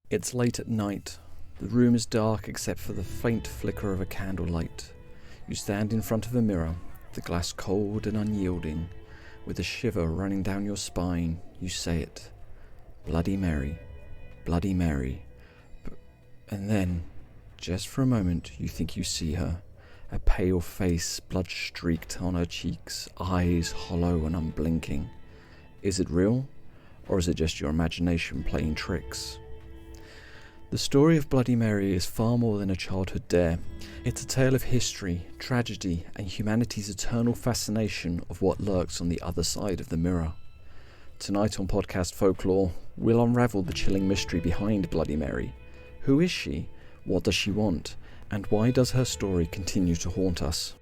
It's late at night. The room is dark except for the faint flicker of a candlelight. You stand in front of a mirror, the glass cold and unyielding. With a shiver running down your spine, you say it. Bloody Mary. Bloody Mary. And then, just for a moment, you think you see her. A pale face, blood-streaked on her cheeks, eyes hollow and unblinking. Is it real? Or is it just your imagination playing tricks? The story of Bloody Mary is far more than a childhood dare. It's a tale of history, tragedy, and humanity's eternal fascination of what lurks on the other side of the mirror. Tonight on Podcast Folklore, we'll unravel the chilling mystery behind Bloody Mary. Who is she? What does she want? And why does her story continue to haunt us?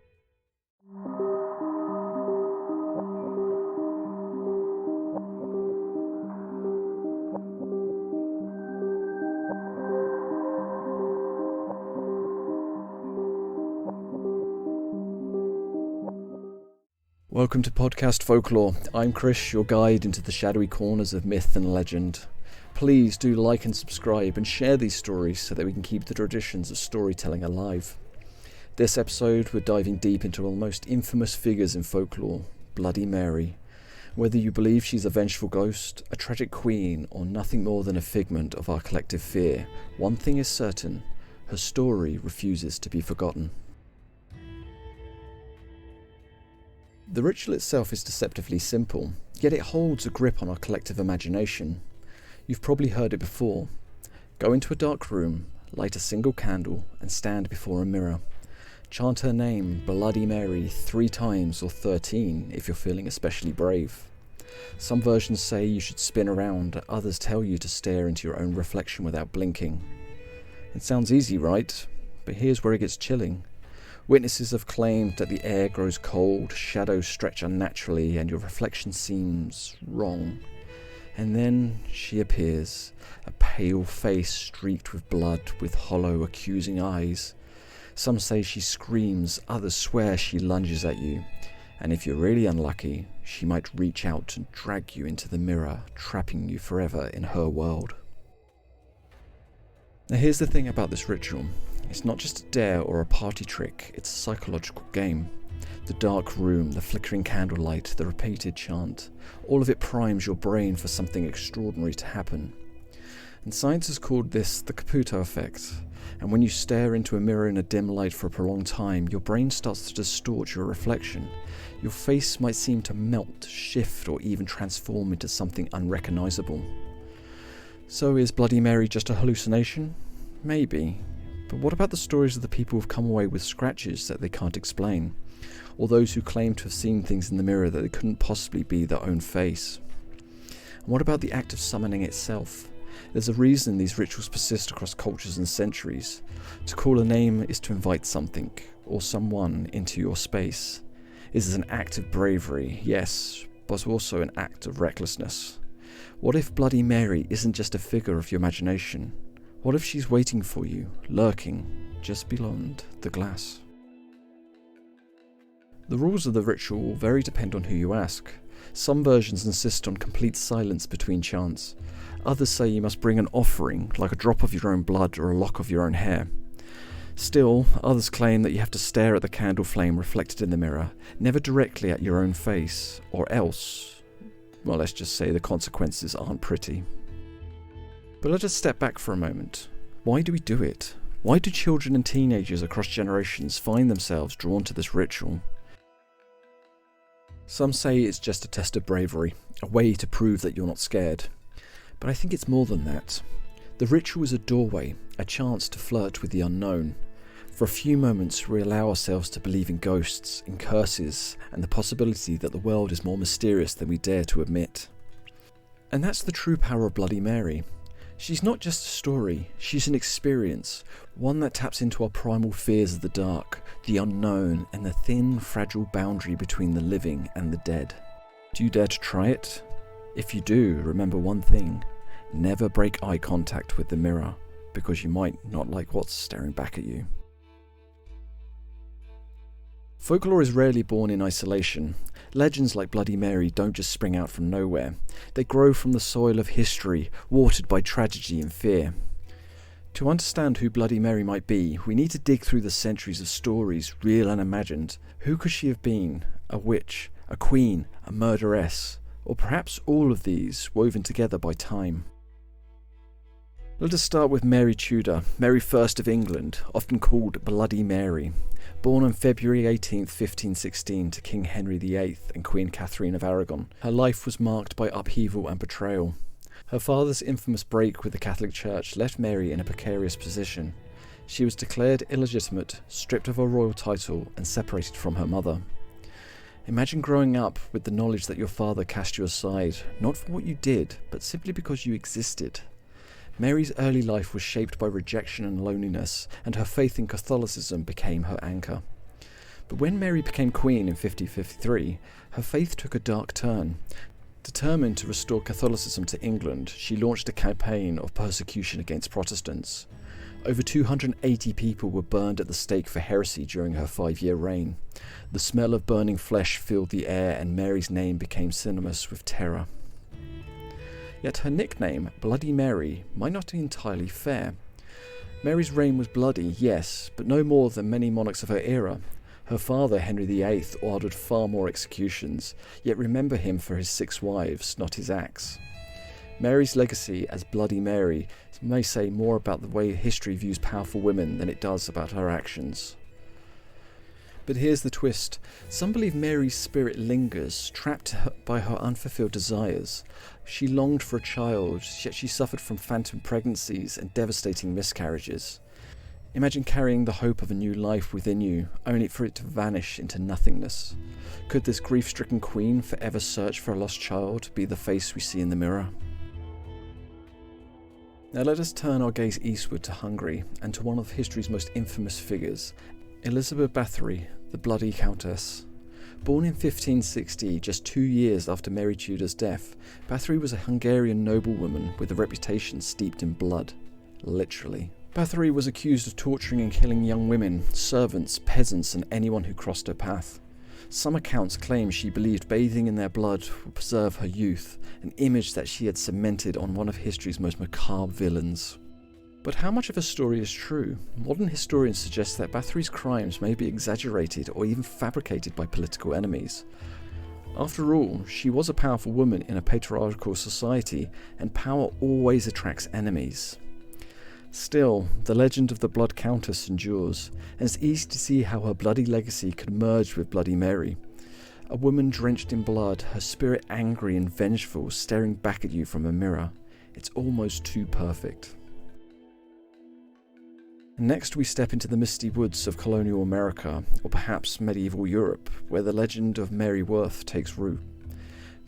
Welcome to Podcast Folklore. I'm Kriss, your guide into the shadowy corners of myth and legend. Please do like and subscribe and share these stories so that we can keep the traditions of storytelling alive. This episode, we're diving deep into one of the most infamous figures in folklore, Bloody Mary. Whether you believe she's a vengeful ghost, a tragic queen, or nothing more than a figment of our collective fear, one thing is certain: her story refuses to be forgotten. The ritual itself is deceptively simple, yet it holds a grip on our collective imagination. You've probably heard it before. Go into a dark room, light a single candle, and stand before a mirror. Chant her name, Bloody Mary, 3 times or 13 if you're feeling especially brave. Some versions say you should spin around, others tell you to stare into your own reflection without blinking. It sounds easy, right? But here's where it gets chilling. Witnesses have claimed that the air grows cold, shadows stretch unnaturally, and your reflection seems wrong. And then she appears, a pale face streaked with blood, with hollow, accusing eyes. Some say she screams, others swear she lunges at you. And if you're really unlucky, she might reach out and drag you into the mirror, trapping you forever in her world. Now here's the thing about this ritual. It's not just a dare or a party trick, it's a psychological game. The dark room, the flickering candlelight, the repeated chant, all of it primes your brain for something extraordinary to happen. And science has called this the Caputo effect. And when you stare into a mirror in a dim light for a prolonged time, your brain starts to distort your reflection. Your face might seem to melt, shift, or even transform into something unrecognizable. So is Bloody Mary just a hallucination? Maybe. But what about the stories of the people who've come away with scratches that they can't explain? Or those who claim to have seen things in the mirror that they couldn't possibly be their own face? And what about the act of summoning itself? There's a reason these rituals persist across cultures and centuries. To call a name is to invite something, or someone, into your space. It is an act of bravery, yes, but also an act of recklessness. What if Bloody Mary isn't just a figure of your imagination? What if she's waiting for you, lurking, just beyond the glass? The rules of the ritual will vary depending on who you ask. Some versions insist on complete silence between chants. Others say you must bring an offering, like a drop of your own blood or a lock of your own hair. Still, others claim that you have to stare at the candle flame reflected in the mirror, never directly at your own face, or else, well, let's just say the consequences aren't pretty. But let us step back for a moment. Why do we do it? Why do children and teenagers across generations find themselves drawn to this ritual? Some say it's just a test of bravery, a way to prove that you're not scared. But I think it's more than that. The ritual is a doorway, a chance to flirt with the unknown. For a few moments we allow ourselves to believe in ghosts, in curses, and the possibility that the world is more mysterious than we dare to admit. And that's the true power of Bloody Mary. She's not just a story, she's an experience, one that taps into our primal fears of the dark, the unknown, and the thin, fragile boundary between the living and the dead. Do you dare to try it? If you do, remember one thing: never break eye contact with the mirror, because you might not like what's staring back at you. Folklore is rarely born in isolation. Legends like Bloody Mary don't just spring out from nowhere. They grow from the soil of history, watered by tragedy and fear. To understand who Bloody Mary might be, we need to dig through the centuries of stories, real and imagined. Who could she have been? A witch, a queen, a murderess, or perhaps all of these woven together by time? Let us start with Mary Tudor, Mary I of England, often called Bloody Mary. Born on February 18, 1516 to King Henry VIII and Queen Catherine of Aragon, her life was marked by upheaval and betrayal. Her father's infamous break with the Catholic Church left Mary in a precarious position. She was declared illegitimate, stripped of her royal title, and separated from her mother. Imagine growing up with the knowledge that your father cast you aside, not for what you did, but simply because you existed. Mary's early life was shaped by rejection and loneliness, and her faith in Catholicism became her anchor. But when Mary became queen in 1553, her faith took a dark turn. Determined to restore Catholicism to England, she launched a campaign of persecution against Protestants. Over 280 people were burned at the stake for heresy during her 5-year reign. The smell of burning flesh filled the air, and Mary's name became synonymous with terror. Yet her nickname, Bloody Mary, might not be entirely fair. Mary's reign was bloody, yes, but no more than many monarchs of her era. Her father, Henry VIII, ordered far more executions, yet remember him for his 6 wives, not his acts. Mary's legacy as Bloody Mary may say more about the way history views powerful women than it does about her actions. But here's the twist. Some believe Mary's spirit lingers, trapped by her unfulfilled desires. She longed for a child, yet she suffered from phantom pregnancies and devastating miscarriages. Imagine carrying the hope of a new life within you, only for it to vanish into nothingness. Could this grief-stricken queen forever search for a lost child be the face we see in the mirror? Now let us turn our gaze eastward to Hungary and to one of history's most infamous figures, Elizabeth Bathory, the Bloody Countess. Born in 1560, just 2 years after Mary Tudor's death, Bathory was a Hungarian noblewoman with a reputation steeped in blood. Literally. Bathory was accused of torturing and killing young women, servants, peasants, and anyone who crossed her path. Some accounts claim she believed bathing in their blood would preserve her youth, an image that she had cemented on one of history's most macabre villains. But how much of her story is true? Modern historians suggest that Bathory's crimes may be exaggerated or even fabricated by political enemies. After all, she was a powerful woman in a patriarchal society, and power always attracts enemies. Still, the legend of the Blood Countess endures, and it's easy to see how her bloody legacy could merge with Bloody Mary. A woman drenched in blood, her spirit angry and vengeful, staring back at you from a mirror. It's almost too perfect. Next we step into the misty woods of colonial America, or perhaps medieval Europe, where the legend of Mary Worth takes root.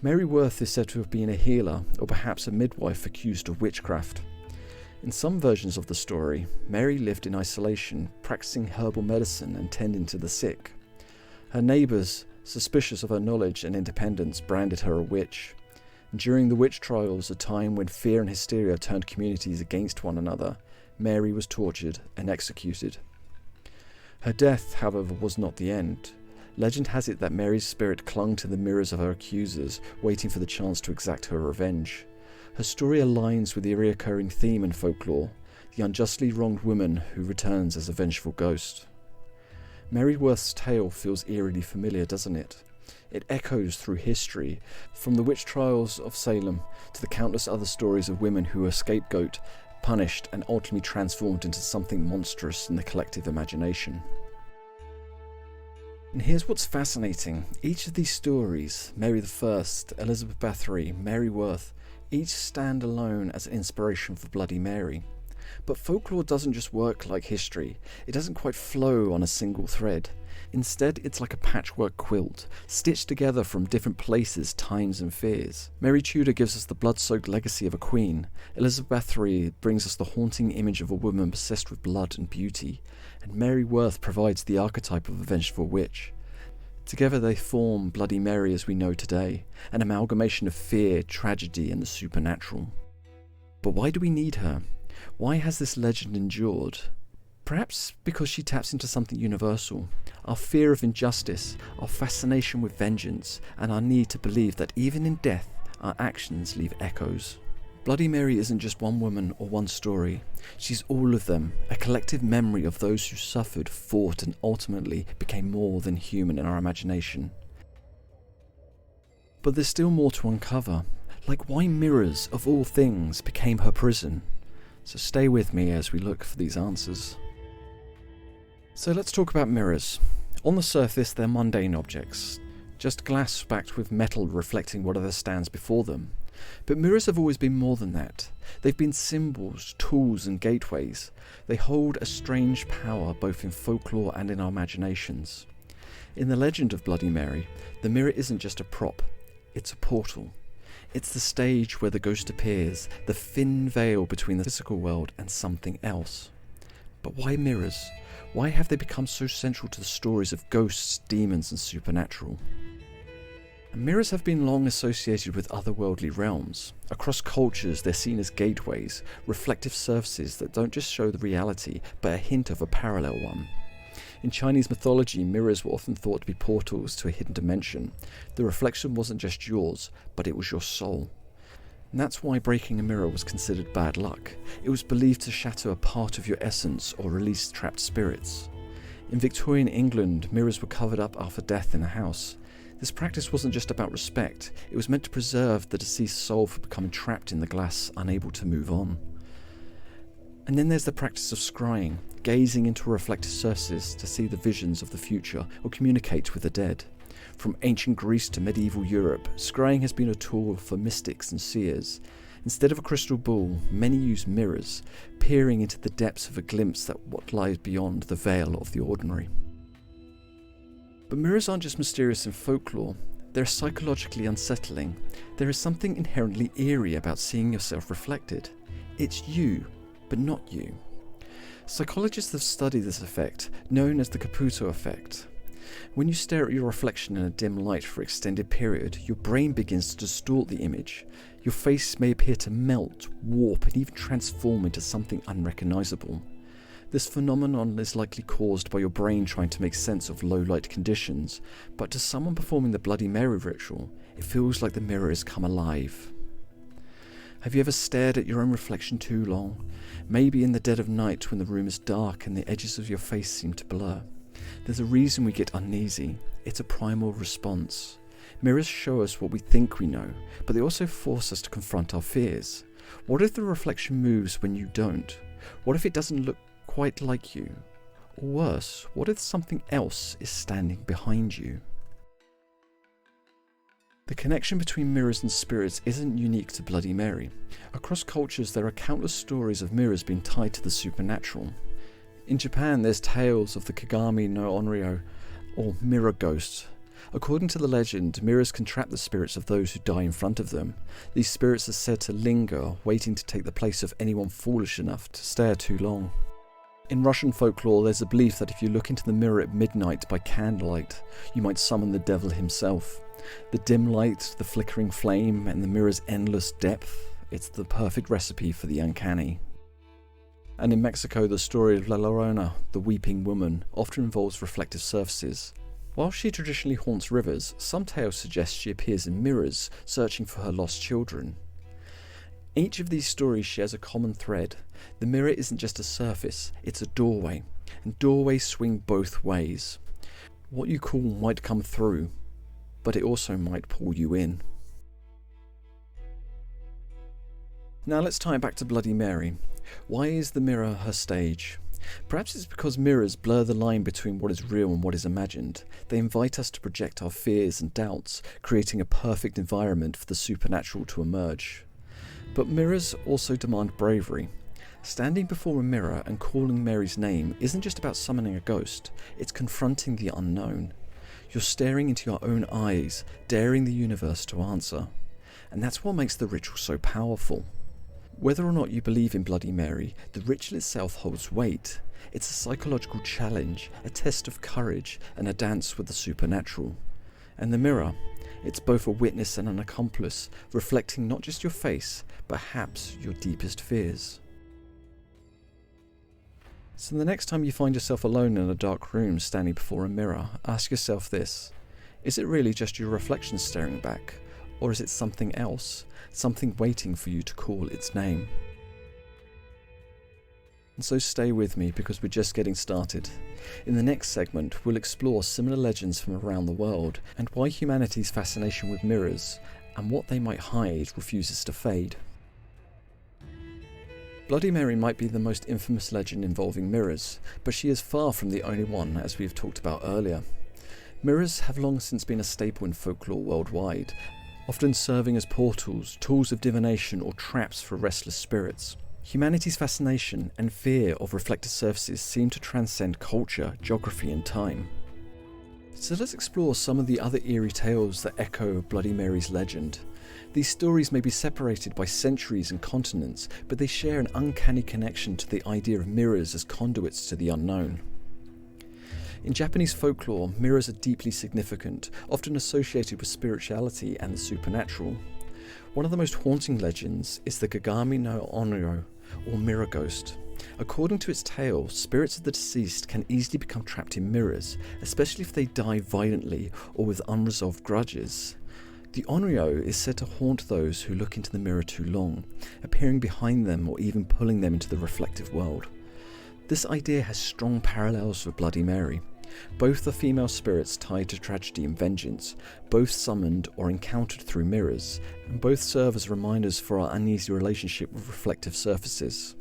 Mary Worth is said to have been a healer, or perhaps a midwife accused of witchcraft. In some versions of the story, Mary lived in isolation, practicing herbal medicine and tending to the sick. Her neighbours, suspicious of her knowledge and independence, branded her a witch. During the witch trials, a time when fear and hysteria turned communities against one another, Mary was tortured and executed. Her death, however, was not the end. Legend has it that Mary's spirit clung to the mirrors of her accusers, waiting for the chance to exact her revenge. Her story aligns with the recurring theme in folklore, the unjustly wronged woman who returns as a vengeful ghost. Mary Worth's tale feels eerily familiar, doesn't it? It echoes through history, from the witch trials of Salem to the countless other stories of women who were scapegoated, punished, and ultimately transformed into something monstrous in the collective imagination. And here's what's fascinating. Each of these stories, Mary I, Elizabeth Bathory, Mary Worth, each stand alone as an inspiration for Bloody Mary. But folklore doesn't just work like history. It doesn't quite flow on a single thread. Instead, it's like a patchwork quilt, stitched together from different places, times and fears. Mary Tudor gives us the blood-soaked legacy of a queen. Elizabeth Bathory brings us the haunting image of a woman obsessed with blood and beauty. And Mary Worth provides the archetype of a vengeful witch. Together they form Bloody Mary as we know today, an amalgamation of fear, tragedy, and the supernatural. But why do we need her? Why has this legend endured? Perhaps because she taps into something universal, our fear of injustice, our fascination with vengeance, and our need to believe that even in death, our actions leave echoes. Bloody Mary isn't just one woman or one story. She's all of them, a collective memory of those who suffered, fought, and ultimately became more than human in our imagination. But there's still more to uncover, like why mirrors, of all things, became her prison. So stay with me as we look for these answers. So let's talk about mirrors. On the surface, they're mundane objects, just glass backed with metal reflecting whatever stands before them. But mirrors have always been more than that. They've been symbols, tools, and gateways. They hold a strange power both in folklore and in our imaginations. In the legend of Bloody Mary, the mirror isn't just a prop, it's a portal. It's the stage where the ghost appears, the thin veil between the physical world and something else. But why mirrors? Why have they become so central to the stories of ghosts, demons, and supernatural? And mirrors have been long associated with otherworldly realms. Across cultures, they're seen as gateways, reflective surfaces that don't just show the reality, but a hint of a parallel one. In Chinese mythology, mirrors were often thought to be portals to a hidden dimension. The reflection wasn't just yours, but it was your soul. And that's why breaking a mirror was considered bad luck. It was believed to shatter a part of your essence or release trapped spirits. In Victorian England, mirrors were covered up after death in a house. This practice wasn't just about respect, it was meant to preserve the deceased soul from becoming trapped in the glass, unable to move on. And then there's the practice of scrying, gazing into reflective surfaces to see the visions of the future or communicate with the dead. From ancient Greece to medieval Europe, scrying has been a tool for mystics and seers. Instead of a crystal ball, many use mirrors, peering into the depths of a glimpse at what lies beyond the veil of the ordinary. But mirrors aren't just mysterious in folklore, they're psychologically unsettling. There is something inherently eerie about seeing yourself reflected. It's you, but not you. Psychologists have studied this effect, known as the Caputo effect. When you stare at your reflection in a dim light for an extended period, your brain begins to distort the image. Your face may appear to melt, warp, and even transform into something unrecognizable. This phenomenon is likely caused by your brain trying to make sense of low-light conditions, but to someone performing the Bloody Mary ritual, it feels like the mirror has come alive. Have you ever stared at your own reflection too long? Maybe in the dead of night when the room is dark and the edges of your face seem to blur. There's a reason we get uneasy. It's a primal response. Mirrors show us what we think we know, but they also force us to confront our fears. What if the reflection moves when you don't? What if it doesn't look quite like you? Or worse, what if something else is standing behind you? The connection between mirrors and spirits isn't unique to Bloody Mary. Across cultures, there are countless stories of mirrors being tied to the supernatural. In Japan, there's tales of the Kagami no Onryo, or mirror ghosts. According to the legend, mirrors can trap the spirits of those who die in front of them. These spirits are said to linger, waiting to take the place of anyone foolish enough to stare too long. In Russian folklore, there's a belief that if you look into the mirror at midnight by candlelight, you might summon the devil himself. The dim light, the flickering flame, and the mirror's endless depth, it's the perfect recipe for the uncanny. And in Mexico, the story of La Llorona, the weeping woman, often involves reflective surfaces. While she traditionally haunts rivers, some tales suggest she appears in mirrors, searching for her lost children. Each of these stories shares a common thread. The mirror isn't just a surface, it's a doorway, and doorways swing both ways. What you call might come through, but it also might pull you in. Now let's tie it back to Bloody Mary. Why is the mirror her stage? Perhaps it's because mirrors blur the line between what is real and what is imagined. They invite us to project our fears and doubts, creating a perfect environment for the supernatural to emerge. But mirrors also demand bravery. Standing before a mirror and calling Mary's name isn't just about summoning a ghost, it's confronting the unknown. You're staring into your own eyes, daring the universe to answer. And that's what makes the ritual so powerful. Whether or not you believe in Bloody Mary, the ritual itself holds weight. It's a psychological challenge, a test of courage, and a dance with the supernatural. And the mirror, it's both a witness and an accomplice, reflecting not just your face, but perhaps your deepest fears. So the next time you find yourself alone in a dark room standing before a mirror, ask yourself this: is it really just your reflection staring back? Or is it something else? Something waiting for you to call its name? And so stay with me because we're just getting started. In the next segment, we'll explore similar legends from around the world and why humanity's fascination with mirrors and what they might hide refuses to fade. Bloody Mary might be the most infamous legend involving mirrors, but she is far from the only one, as we have talked about earlier. Mirrors have long since been a staple in folklore worldwide, often serving as portals, tools of divination, or traps for restless spirits. Humanity's fascination and fear of reflected surfaces seem to transcend culture, geography, and time. So let's explore some of the other eerie tales that echo Bloody Mary's legend. These stories may be separated by centuries and continents, but they share an uncanny connection to the idea of mirrors as conduits to the unknown. In Japanese folklore, mirrors are deeply significant, often associated with spirituality and the supernatural. One of the most haunting legends is the Gagami no Onryo, or mirror ghost. According to its tale, spirits of the deceased can easily become trapped in mirrors, especially if they die violently or with unresolved grudges. The Onryo is said to haunt those who look into the mirror too long, appearing behind them or even pulling them into the reflective world. This idea has strong parallels with Bloody Mary. Both are female spirits tied to tragedy and vengeance, both summoned or encountered through mirrors, and both serve as reminders for our uneasy relationship with reflective surfaces.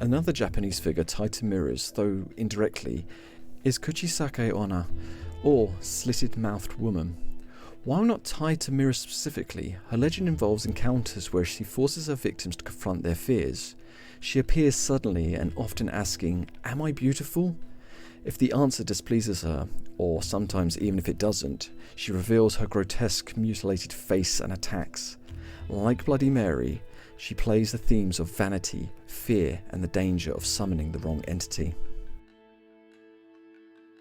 Another Japanese figure tied to mirrors, though indirectly, is Kuchisake Onna, or slitted-mouthed woman. While not tied to mirrors specifically, her legend involves encounters where she forces her victims to confront their fears. She appears suddenly and often asking, "Am I beautiful?" If the answer displeases her, or sometimes even if it doesn't, she reveals her grotesque, mutilated face and attacks. Like Bloody Mary, she plays the themes of vanity, fear, and the danger of summoning the wrong entity.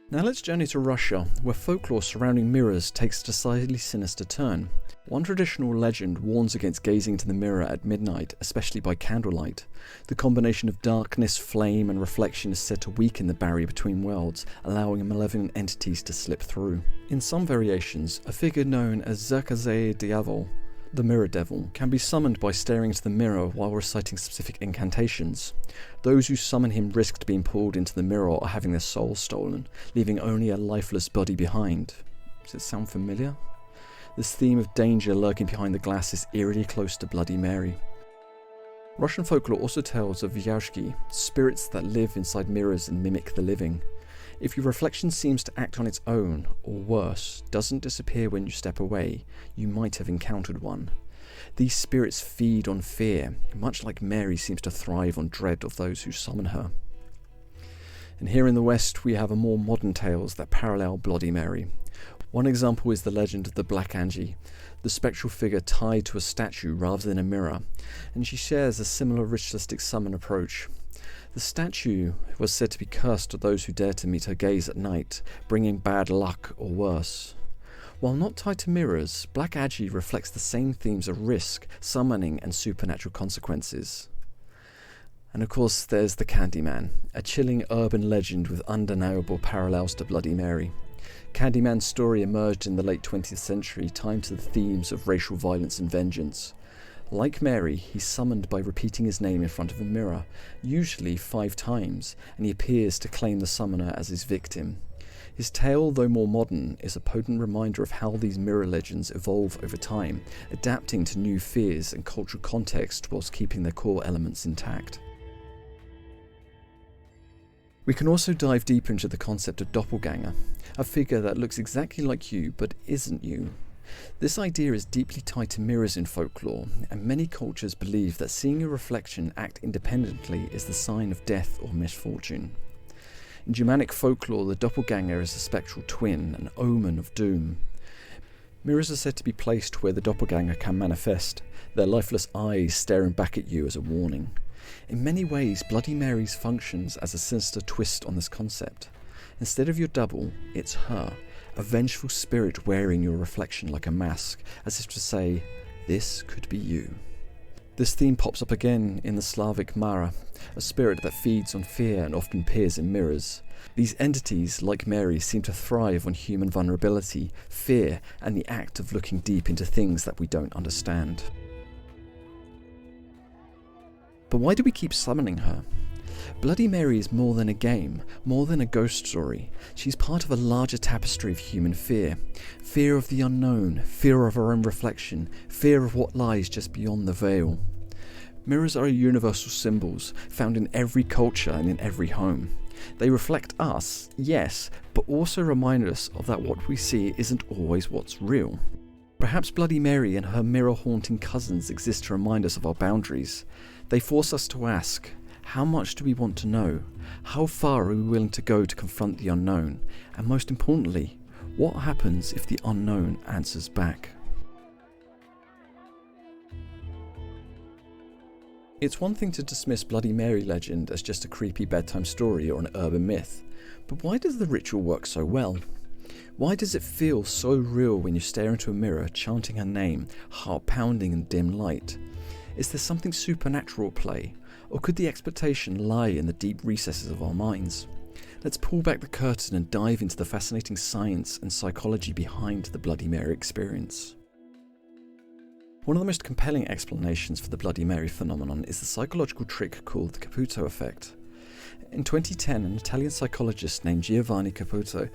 Now let's journey to Russia, where folklore surrounding mirrors takes a decidedly sinister turn. One traditional legend warns against gazing into the mirror at midnight, especially by candlelight. The combination of darkness, flame, and reflection is said to weaken the barrier between worlds, allowing malevolent entities to slip through. In some variations, a figure known as Zakaze Diavol, the Mirror Devil, can be summoned by staring into the mirror while reciting specific incantations. Those who summon him risked being pulled into the mirror or having their soul stolen, leaving only a lifeless body behind. Does it sound familiar? This theme of danger lurking behind the glass is eerily close to Bloody Mary. Russian folklore also tells of vyazhki, spirits that live inside mirrors and mimic the living. If your reflection seems to act on its own, or worse, doesn't disappear when you step away, you might have encountered one. These spirits feed on fear, much like Mary seems to thrive on dread of those who summon her. And here in the West, we have a more modern tales that parallel Bloody Mary. One example is the legend of the Black Angie, the spectral figure tied to a statue rather than a mirror, and she shares a similar ritualistic summon approach. The statue was said to be cursed to those who dare to meet her gaze at night, bringing bad luck or worse. While not tied to mirrors, Black Angie reflects the same themes of risk, summoning, and supernatural consequences. And of course there's the Candyman, a chilling urban legend with undeniable parallels to Bloody Mary. Candyman's story emerged in the late 20th century, tied to the themes of racial violence and vengeance. Like Mary, he's summoned by repeating his name in front of a mirror, usually 5 times, and he appears to claim the summoner as his victim. His tale, though more modern, is a potent reminder of how these mirror legends evolve over time, adapting to new fears and cultural context whilst keeping their core elements intact. We can also dive deeper into the concept of doppelganger, a figure that looks exactly like you but isn't you. This idea is deeply tied to mirrors in folklore, and many cultures believe that seeing your reflection act independently is the sign of death or misfortune. In Germanic folklore, the doppelganger is a spectral twin, an omen of doom. Mirrors are said to be placed where the doppelganger can manifest, their lifeless eyes staring back at you as a warning. In many ways, Bloody Mary functions as a sinister twist on this concept. Instead of your double, it's her, a vengeful spirit wearing your reflection like a mask, as if to say, "This could be you." This theme pops up again in the Slavic Mara, a spirit that feeds on fear and often appears in mirrors. These entities, like Mary, seem to thrive on human vulnerability, fear, and the act of looking deep into things that we don't understand. But why do we keep summoning her? Bloody Mary is more than a game, more than a ghost story. She's part of a larger tapestry of human fear. Fear of the unknown, fear of our own reflection, fear of what lies just beyond the veil. Mirrors are universal symbols, found in every culture and in every home. They reflect us, yes, but also remind us of that what we see isn't always what's real. Perhaps Bloody Mary and her mirror-haunting cousins exist to remind us of our boundaries. They force us to ask, how much do we want to know? How far are we willing to go to confront the unknown? And most importantly, what happens if the unknown answers back? It's one thing to dismiss Bloody Mary legend as just a creepy bedtime story or an urban myth, but why does the ritual work so well? Why does it feel so real when you stare into a mirror, chanting her name, heart pounding in dim light? Is there something supernatural at play, or could the expectation lie in the deep recesses of our minds? Let's pull back the curtain and dive into the fascinating science and psychology behind the Bloody Mary experience. One of the most compelling explanations for the Bloody Mary phenomenon is the psychological trick called the Caputo effect. In 2010, an Italian psychologist named Giovanni Caputo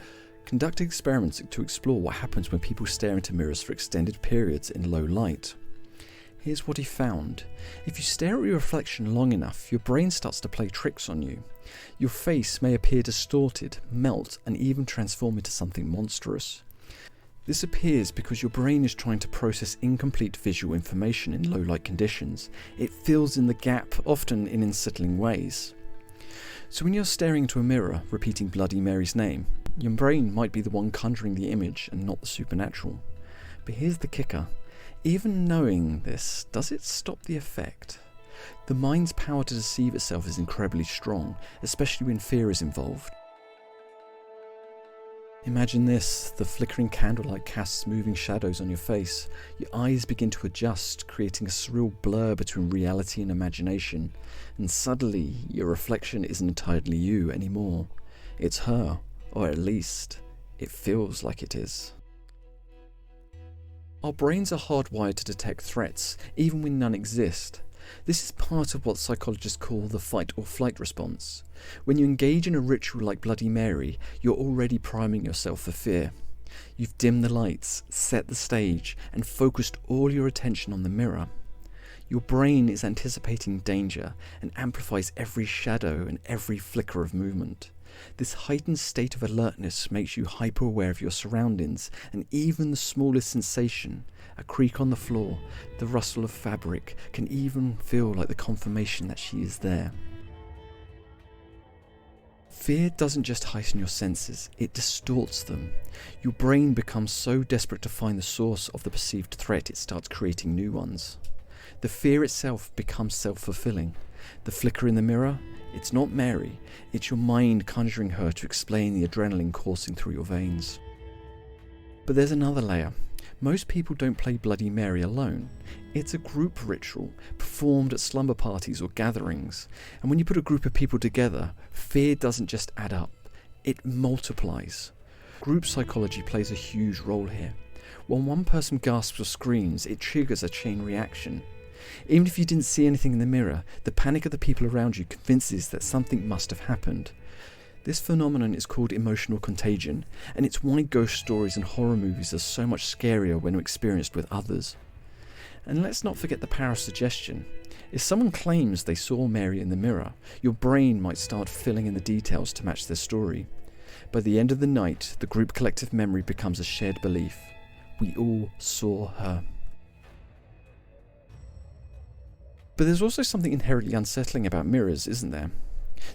conducted experiments to explore what happens when people stare into mirrors for extended periods in low light. Here's what he found. If you stare at your reflection long enough, your brain starts to play tricks on you. Your face may appear distorted, melt, and even transform into something monstrous. This appears because your brain is trying to process incomplete visual information in low light conditions. It fills in the gap, often in unsettling ways. So when you're staring into a mirror, repeating Bloody Mary's name, your brain might be the one conjuring the image and not the supernatural. But here's the kicker. Even knowing this, does it stop the effect? The mind's power to deceive itself is incredibly strong, especially when fear is involved. Imagine this, the flickering candlelight casts moving shadows on your face. Your eyes begin to adjust, creating a surreal blur between reality and imagination. And suddenly, your reflection isn't entirely you anymore. It's her, or at least, it feels like it is. Our brains are hardwired to detect threats, even when none exist. This is part of what psychologists call the fight or flight response. When you engage in a ritual like Bloody Mary, you're already priming yourself for fear. You've dimmed the lights, set the stage, and focused all your attention on the mirror. Your brain is anticipating danger and amplifies every shadow and every flicker of movement. This heightened state of alertness makes you hyper-aware of your surroundings, and even the smallest sensation, a creak on the floor, the rustle of fabric, can even feel like the confirmation that she is there. Fear doesn't just heighten your senses, it distorts them. Your brain becomes so desperate to find the source of the perceived threat it starts creating new ones. The fear itself becomes self-fulfilling. The flicker in the mirror? It's not Mary, it's your mind conjuring her to explain the adrenaline coursing through your veins. But there's another layer. Most people don't play Bloody Mary alone. It's a group ritual, performed at slumber parties or gatherings. And when you put a group of people together, fear doesn't just add up, it multiplies. Group psychology plays a huge role here. When one person gasps or screams, it triggers a chain reaction. Even if you didn't see anything in the mirror, the panic of the people around you convinces that something must have happened. This phenomenon is called emotional contagion, and it's why ghost stories and horror movies are so much scarier when experienced with others. And let's not forget the power of suggestion. If someone claims they saw Mary in the mirror, your brain might start filling in the details to match their story. By the end of the night, the group collective memory becomes a shared belief. We all saw her. But there's also something inherently unsettling about mirrors, isn't there?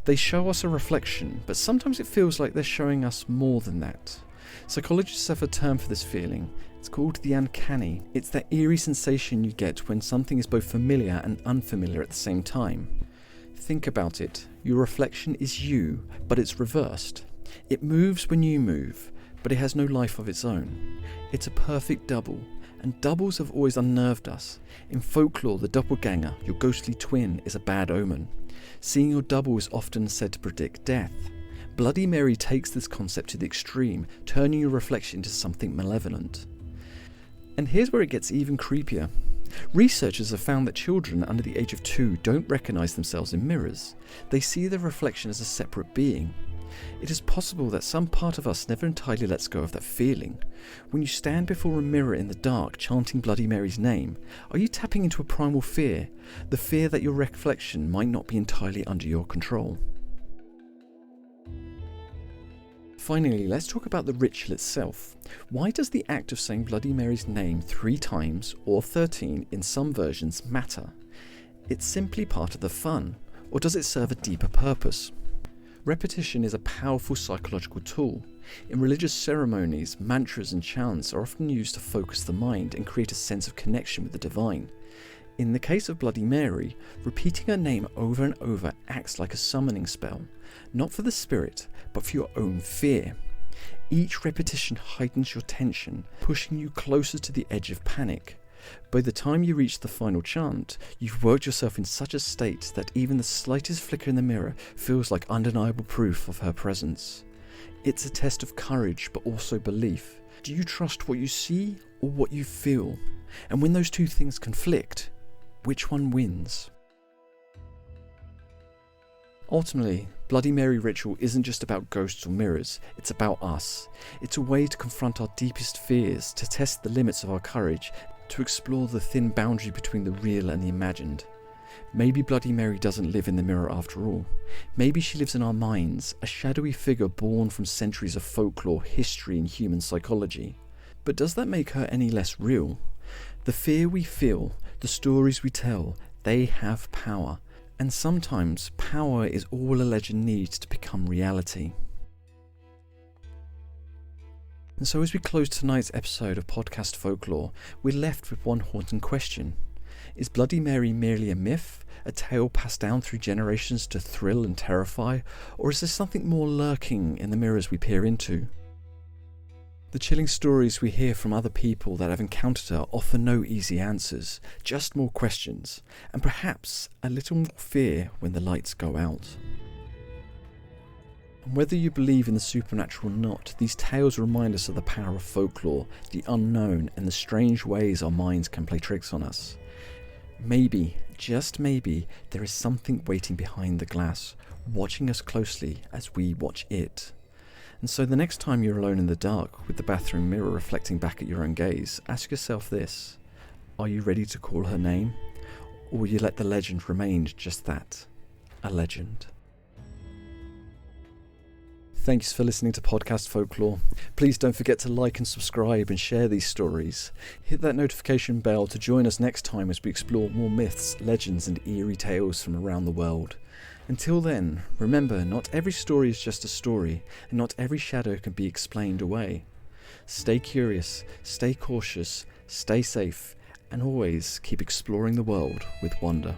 They show us a reflection, but sometimes it feels like they're showing us more than that. Psychologists have a term for this feeling. It's called the uncanny. It's that eerie sensation you get when something is both familiar and unfamiliar at the same time. Think about it. Your reflection is you, but it's reversed. It moves when you move, but it has no life of its own. It's a perfect double, And doubles have always unnerved us. In folklore, the doppelganger, your ghostly twin, is a bad omen. Seeing your double is often said to predict death. Bloody Mary takes this concept to the extreme, turning your reflection into something malevolent. And here's where it gets even creepier. Researchers have found that children under the age of 2 don't recognise themselves in mirrors. They see their reflection as a separate being. It is possible that some part of us never entirely lets go of that feeling. When you stand before a mirror in the dark chanting Bloody Mary's name, are you tapping into a primal fear? The fear that your reflection might not be entirely under your control. Finally, let's talk about the ritual itself. Why does the act of saying Bloody Mary's name 3 times, or 13 in some versions, matter? It's simply part of the fun, or does it serve a deeper purpose? Repetition is a powerful psychological tool. In religious ceremonies, mantras and chants are often used to focus the mind and create a sense of connection with the divine. In the case of Bloody Mary, repeating her name over and over acts like a summoning spell, not for the spirit, but for your own fear. Each repetition heightens your tension, pushing you closer to the edge of panic. By the time you reach the final chant, you've worked yourself in such a state that even the slightest flicker in the mirror feels like undeniable proof of her presence. It's a test of courage, but also belief. Do you trust what you see or what you feel? And when those two things conflict, which one wins? Ultimately, Bloody Mary ritual isn't just about ghosts or mirrors, it's about us. It's a way to confront our deepest fears, to test the limits of our courage, to explore the thin boundary between the real and the imagined. Maybe Bloody Mary doesn't live in the mirror after all. Maybe she lives in our minds, a shadowy figure born from centuries of folklore, history and human psychology. But does that make her any less real? The fear we feel, the stories we tell, they have power. And sometimes power is all a legend needs to become reality. And so as we close tonight's episode of Podcast Folklore, we're left with one haunting question. Is Bloody Mary merely a myth, a tale passed down through generations to thrill and terrify, or is there something more lurking in the mirrors we peer into? The chilling stories we hear from other people that have encountered her offer no easy answers, just more questions, and perhaps a little more fear when the lights go out. And whether you believe in the supernatural or not, these tales remind us of the power of folklore, the unknown, and the strange ways our minds can play tricks on us. Maybe, just maybe, there is something waiting behind the glass, watching us closely as we watch it. And so the next time you're alone in the dark with the bathroom mirror reflecting back at your own gaze, ask yourself this: are you ready to call her name? Or will you let the legend remain just that, a legend? Thanks for listening to Podcast Folklore. Please don't forget to like and subscribe and share these stories. Hit that notification bell to join us next time as we explore more myths, legends and eerie tales from around the world. Until then, remember, not every story is just a story, and not every shadow can be explained away. Stay curious, stay cautious, stay safe, and always keep exploring the world with wonder.